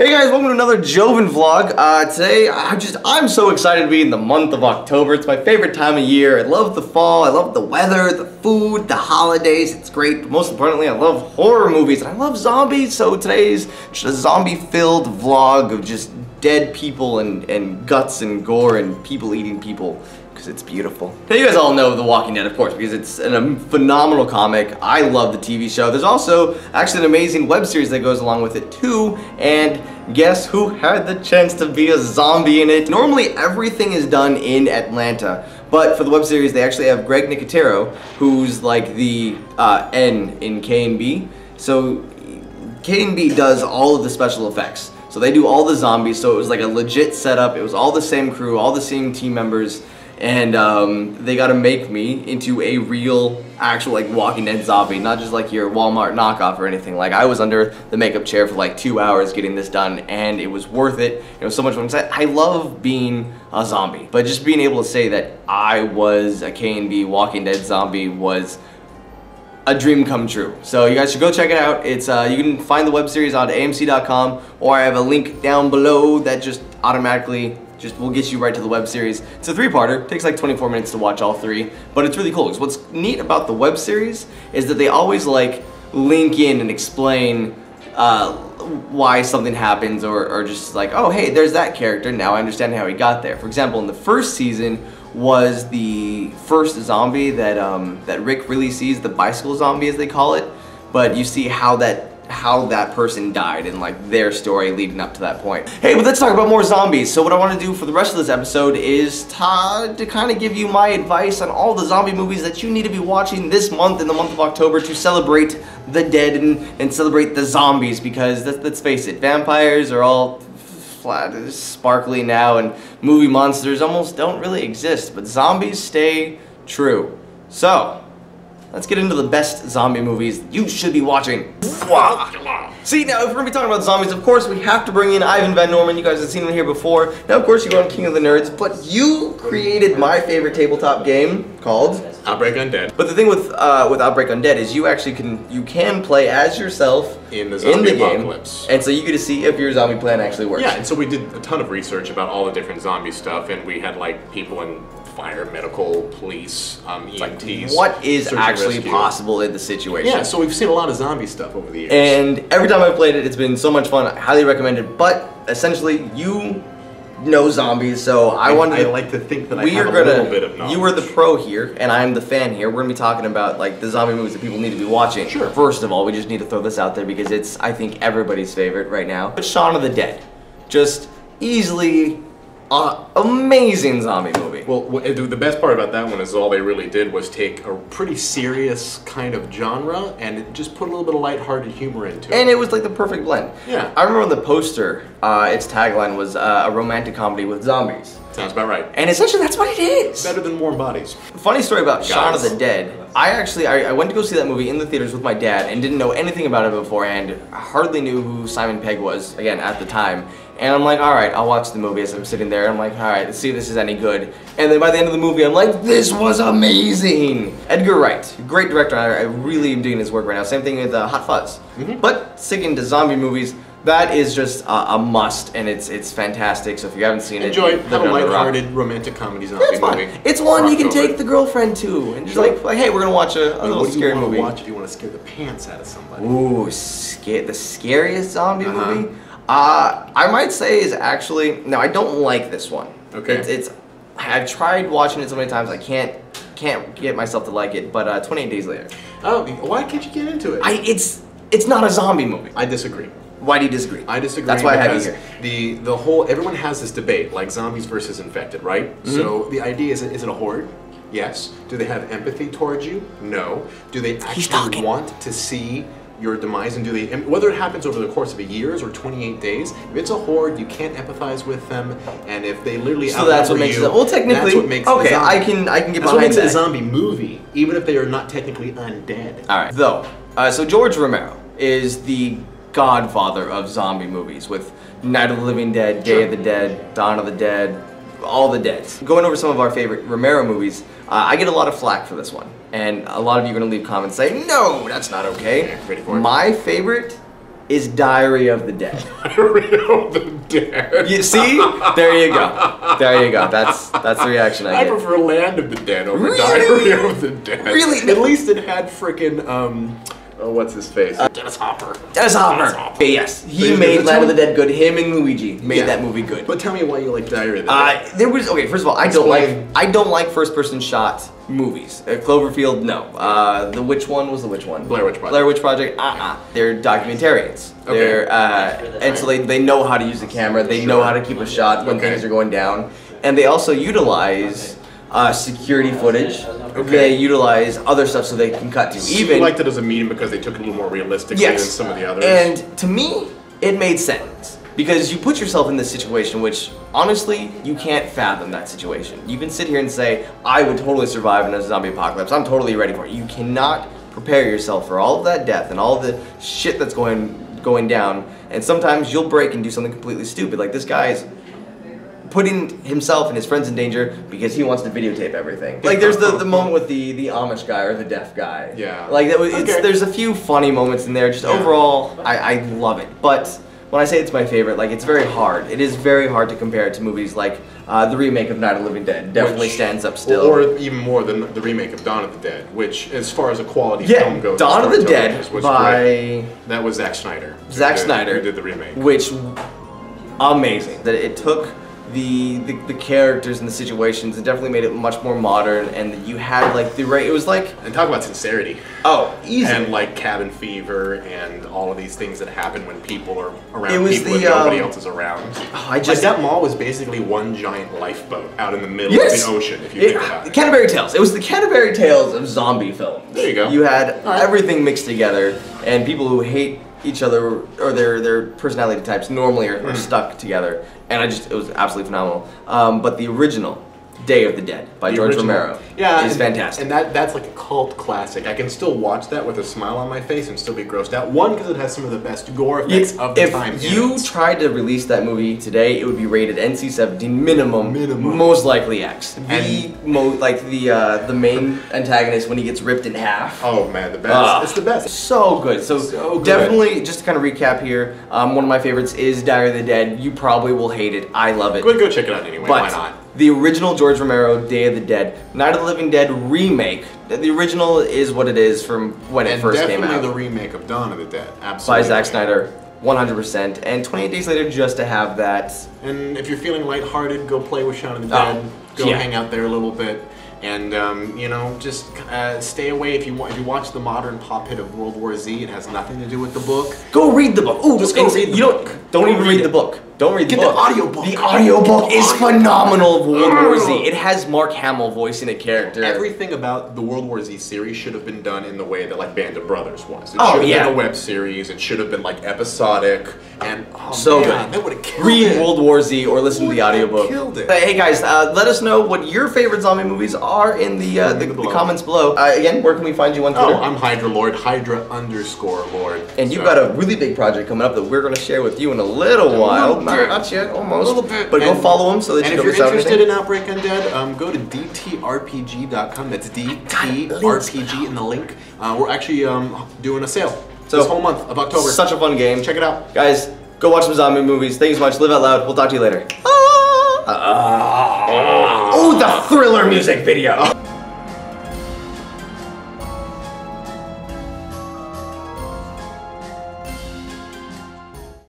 Hey guys, welcome to another Joven vlog. Today, I'm so excited to be in the month of October. It's my favorite time of year. I love the fall, I love the weather, the food, the holidays. It's great. But most importantly, I love horror movies and I love zombies. So today's just a zombie-filled vlog of just dead people and guts and gore and people eating people. Because it's beautiful. Now you guys all know The Walking Dead, of course, because it's a phenomenal comic. I love the TV show. There's also actually an amazing web series that goes along with it too, and guess who had the chance to be a zombie in it? Normally everything is done in Atlanta, but for the web series they actually have Greg Nicotero, who's like the N in K&B. So K&B does all of the special effects. So they do all the zombies, so it was like a legit setup. It was all the same crew, all the same team members. And they gotta make me into a real, actual like Walking Dead zombie, not just like your Walmart knockoff or anything. Like I was under the makeup chair for like 2 hours getting this done, and it was worth it. It was so much fun. I love being a zombie, but just being able to say that I was a K&B Walking Dead zombie was a dream come true. So you guys should go check it out. It's you can find the web series on AMC.com, or I have a link down below that just automatically will get you right to the web series. It's a 3-parter, takes like 24 minutes to watch all 3, but it's really cool. Because what's neat about the web series is that they always like link in and explain why something happens, or just like, oh hey, there's that character, now I understand how he got there. For example, in the first season was the first zombie that that Rick really sees, the bicycle zombie as they call it, but you see how that person died and like their story leading up to that point. Hey, but let's talk about more zombies. So what I want to do for the rest of this episode is to kind of give you my advice on all the zombie movies that you need to be watching this month, in the month of October, to celebrate the dead and celebrate the zombies, because let's face it, vampires are all flat, sparkly now, and movie monsters almost don't really exist, but zombies stay true. So let's get into the best zombie movies you should be watching. See, now if we're going to be talking about zombies, of course we have to bring in Ivan Van Norman. You guys have seen him here before. Now of course you're on King of the Nerds, but you created my favorite tabletop game called Outbreak Undead. But the thing with Outbreak Undead is you actually can play as yourself in the zombie apocalypse. And so you get to see if your zombie plan actually works. Yeah, and so we did a ton of research about all the different zombie stuff, and we had like people in fire, medical, police, EMTs. Like, what is actually possible in the situation? Yeah, so we've seen a lot of zombie stuff over the years. And every time I've played it, it's been so much fun. I highly recommend it. But essentially, you know zombies, so I like to think that I have a little bit of knowledge. You are the pro here, and I'm the fan here. We're gonna be talking about like the zombie movies that people need to be watching. Sure. First of all, we just need to throw this out there because it's, I think, everybody's favorite right now. But Shaun of the Dead, just easily amazing zombie movie. Well, the best part about that one is all they really did was take a pretty serious kind of genre and just put a little bit of lighthearted humor into it. And it was like the perfect blend. Yeah. I remember the poster, its tagline was a romantic comedy with zombies. Sounds about right. And essentially that's what it is. Better than Warm Bodies. Funny story about Shaun of the Dead. I went to go see that movie in the theaters with my dad and didn't know anything about it beforehand. I hardly knew who Simon Pegg was, again, at the time. And I'm like, alright, I'll watch the movie as I'm sitting there. I'm like, alright, let's see if this is any good. And then by the end of the movie, I'm like, this was amazing! Edgar Wright, great director. I really am doing his work right now. Same thing with Hot Fuzz. But sticking to zombie movies, that is just a must, and it's fantastic. So if you haven't seen it, enjoy it. Have a lighthearted romantic comedy zombie movie. It's one you can take the girlfriend to, and just like, hey, we're gonna watch a little scary movie. What do you want to scare the pants out of somebody? Ooh, the scariest zombie movie? I might say is actually, no, I don't like this one. Okay. I've tried watching it so many times, I can't get myself to like it, but 28 Days Later. Oh, why can't you get into it? It's not a zombie movie. I disagree. Why do you disagree? I disagree. That's why I have you here. The whole, everyone has this debate, like zombies versus infected, right? So the idea is it a horde? Yes. Do they have empathy towards you? No. Do they actually want to see your demise, and whether it happens over the course of years or 28 days, if it's a horde, you can't empathize with them, and if they literally that's what makes it. Well, technically, that's what makes okay, it a zombie. I can get behind that. That's what makes it a zombie movie, even if they are not technically undead. All right, though. So George Romero is the godfather of zombie movies, with Night of the Living Dead, Day of the Dead, Dawn of the Dead, all the deads. Going over some of our favorite Romero movies, I get a lot of flack for this one, and a lot of you are going to leave comments saying, no, that's not okay. Yeah, ready for it? My favorite is Diary of the Dead. Diary of the Dead. You see? There you go. There you go. That's the reaction I I get. prefer Land of the Dead over Really? Diary of the Dead. Really? At least it had frickin' oh, what's his face? Dennis Hopper. Dennis Hopper. Yes, he made Land of the Dead good. Him and Luigi made that movie good. But tell me why you like Diary of the Dead. There was first of all, I don't like first-person shot movies. Cloverfield, no. Which one was the which one? Blair Witch Project. Blair Witch Project. They're documentarians. Okay. They're and so they know how to use the camera. They know how to keep a shot when things are going down, and they also utilize security footage. They utilize other stuff so they can cut to. So you liked it as a medium because they took it a little more realistically than some of the others. And to me, it made sense. Because you put yourself in this situation, which honestly, you can't fathom that situation. You can sit here and say, I would totally survive in a zombie apocalypse. I'm totally ready for it. You cannot prepare yourself for all of that death and all of the shit that's going down. And sometimes you'll break and do something completely stupid. Like this guy's putting himself and his friends in danger because he wants to videotape everything. Like there's the moment with the Amish guy or the deaf guy. Yeah. Like there's a few funny moments in there. Just overall, I love it. But when I say it's my favorite, like it's very hard. It is very hard to compare it to movies like the remake of Night of the Living Dead. Definitely stands up still. Or even more than the remake of Dawn of the Dead, which, as far as a quality film goes, Dawn of the Dead was by great. That was Zack Snyder. Who did the remake. Which amazing that it took the characters and the situations and definitely made it much more modern, and you had like it was like, and talk about sincerity. Oh, easy. And like cabin fever and all of these things that happen when people are around It was people and nobody else is around. Like that mall was basically one giant lifeboat out in the middle of the ocean, if you think about it. Canterbury Tales. It was the Canterbury Tales of zombie films. There you go. You had everything mixed together, and people who hate each other or their personality types normally are stuck together, and it was absolutely phenomenal. But the original Day of the Dead by George Romero is fantastic. And that's like a cult classic. I can still watch that with a smile on my face and still be grossed out. One, because it has some of the best gore effects of the time. If you tried to release that movie today, it would be rated NC-17 minimum, most likely X. The main antagonist when he gets ripped in half. Oh man, the best. It's the best. So good. So definitely, just to kind of recap here, one of my favorites is Diary of the Dead. You probably will hate it. I love it. Go check it out anyway. Why not? The original George Romero, Day of the Dead, Night of the Living Dead remake. The original is what it is from when it first came out. Definitely the remake of Dawn of the Dead. Absolutely. By Zack Snyder, 100%. And 28 Days Later just to have that. And if you're feeling lighthearted, go play with Shaun of the Dead. Go hang out there a little bit. And just stay away if you watch the modern pop hit of World War Z. It has nothing to do with the book. Go read the book. Ooh, just go read the book. Don't even read the book. Don't read the book. Get the audiobook. The audiobook is phenomenal of World War Z. It has Mark Hamill voicing a character. Everything about the World War Z series should have been done in the way that like Band of Brothers was. It should have been a web series. It should have been like episodic. And so good. That would have killed Read World War Z or listen to the audiobook. Killed it. Hey guys, let us know what your favorite zombie movies are in the comments below. Again, where can we find you on Twitter? I'm Hydra Lord, Hydra_Lord. And you've got a really big project coming up that we're going to share with you in a little while. Not yet, almost. A little bit. But go follow them so that you don't miss out on anything. And if you're interested in Outbreak Undead, go to dtrpg.com. That's DTRPG in the link. We're actually doing a sale this whole month of October. Such a fun game. Check it out. Guys, go watch some zombie movies. Thank you so much. Live out loud. We'll talk to you later. Oh, the thriller music video.